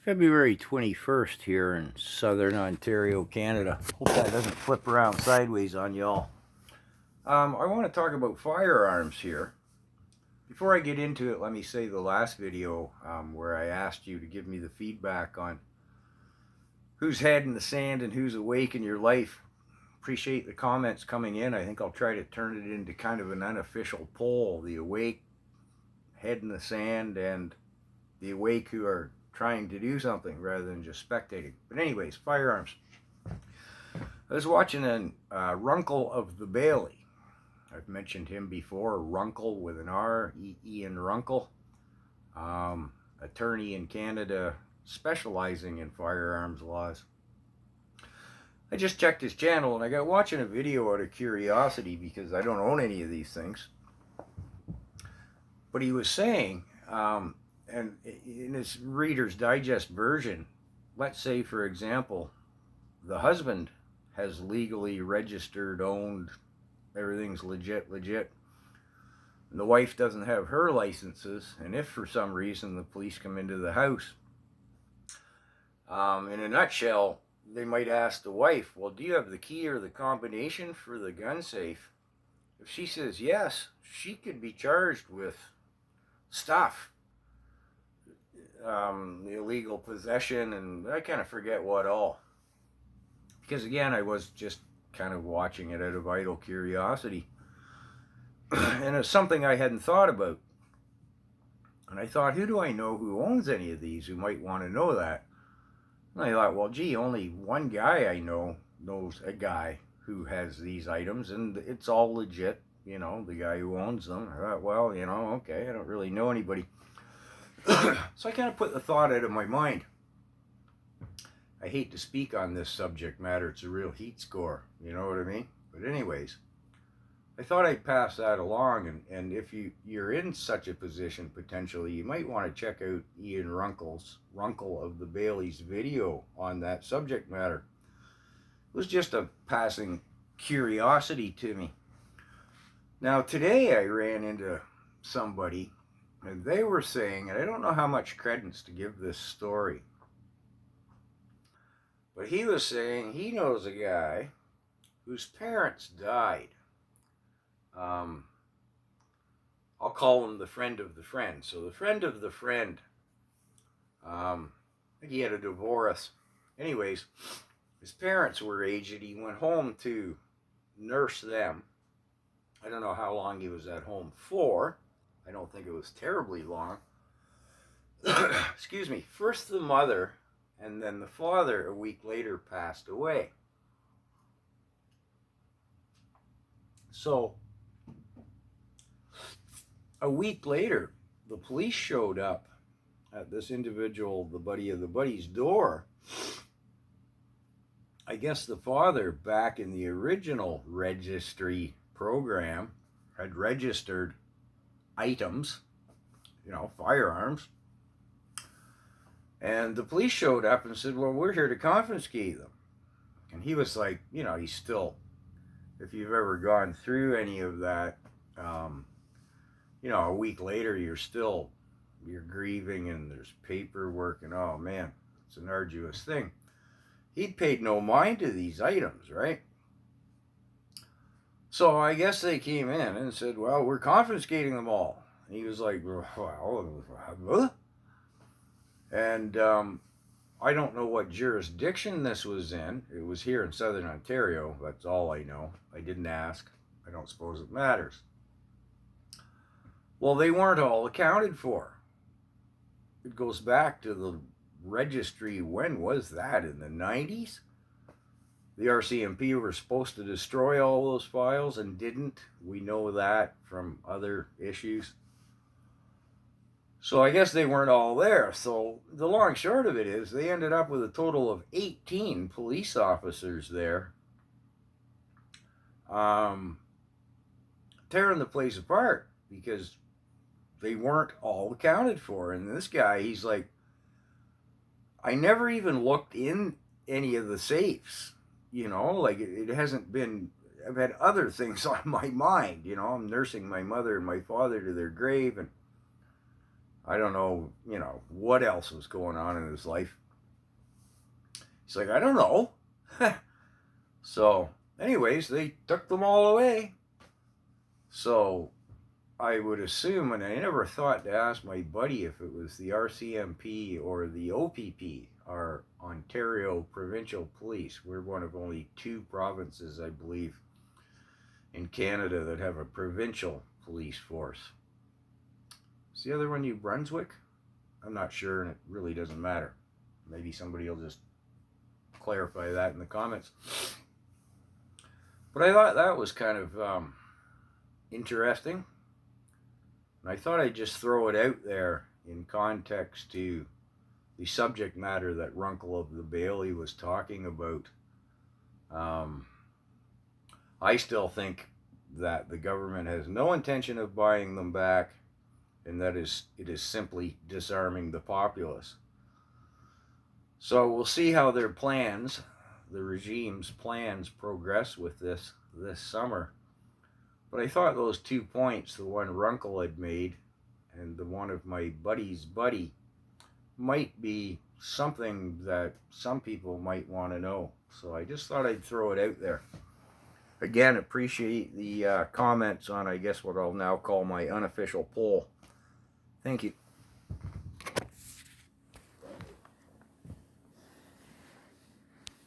February 21st here in southern Ontario, Canada. Hope that doesn't flip around sideways on y'all. I want to talk about firearms here. Before I get into it, let me say the last video where I asked you to give me the feedback on who's head in the sand and who's awake in your life. Appreciate the comments coming in. I think I'll try to turn it into kind of an unofficial poll. The awake, head in the sand, and the awake who are trying to do something rather than just spectating. But anyways, firearms. I was watching a Runkle of the Bailey. I've mentioned him before, Runkle with an R, Ian Runkle, attorney in Canada specializing in firearms laws. I just checked his channel and I got watching a video out of curiosity because I don't own any of these things. But he was saying, and in his Reader's Digest version, let's say, for example, the husband has legally registered, owned, everything's legit, and the wife doesn't have her licenses, and if for some reason the police come into the house, in a nutshell, they might ask the wife, well, do you have the key or the combination for the gun safe? If she says yes, she could be charged with stuff. Illegal possession, and I kind of forget what all. Because again, I was just kind of watching it out of idle curiosity. And it's something I hadn't thought about. And I thought, who do I know who owns any of these who might want to know that? And I thought, well, gee, only one guy I know knows a guy who has these items, and it's all legit, you know, the guy who owns them. I thought, well, you know, okay, I don't really know anybody. So I kind of put the thought out of my mind. I hate to speak on this subject matter. It's a real heat score. You know what I mean? But anyways, I thought I'd pass that along. And if you're in such a position, potentially, you might want to check out Ian Runkle of the Bailey's video on that subject matter. It was just a passing curiosity to me. Now, today I ran into somebody, and they were saying, and I don't know how much credence to give this story, but he was saying he knows a guy whose parents died. I'll call him the friend of the friend. So the friend of the friend, I think he had a divorce. Anyways, his parents were aged. He went home to nurse them. I don't know how long he was at home for. I don't think it was terribly long. Excuse me. First the mother, and then the father a week later passed away. So a week later, the police showed up at this individual, the buddy of the buddy's door. I guess the father, back in the original registry program, had registered items, you know, firearms. And the police showed up and said, well, we're here to confiscate them. And he was like, you know, he's still, if you've ever gone through any of that, you know, a week later, you're grieving and there's paperwork and, oh man, it's an arduous thing. He'd paid no mind to these items, right? So I guess they came in and said, well, we're confiscating them all. And he was like, well, and I don't know what jurisdiction this was in. It was here in southern Ontario. That's all I know. I didn't ask. I don't suppose it matters. Well, they weren't all accounted for. It goes back to the registry. When was that? In the 90s? The RCMP were supposed to destroy all those files and didn't. We know that from other issues. So I guess they weren't all there. So the long and short of it is they ended up with a total of 18 police officers there, tearing the place apart because they weren't all accounted for. And this guy, he's like, I never even looked in any of the safes. You know, like it hasn't been, I've had other things on my mind. You know, I'm nursing my mother and my father to their grave, and I don't know, what else was going on in his life. He's like, I don't know. So, anyways, they took them all away. So, I would assume, and I never thought to ask my buddy if it was the RCMP or the OPP, our Ontario Provincial Police. We're one of only 2 provinces, I believe, in Canada that have a provincial police force. Is the other one New Brunswick? I'm not sure, and it really doesn't matter. Maybe somebody will just clarify that in the comments. But I thought that was kind of interesting. And I thought I'd just throw it out there in context to the subject matter that Runkle of the Bailey was talking about. I still think that the government has no intention of buying them back, and that it is simply disarming the populace. So we'll see how their plans, the regime's plans, progress with this summer. But I thought those 2 points, the one Runkle had made and the one of my buddy's buddy, might be something that some people might want to know. So I just thought I'd throw it out there. Again, appreciate the comments on, I guess, what I'll now call my unofficial poll. Thank you.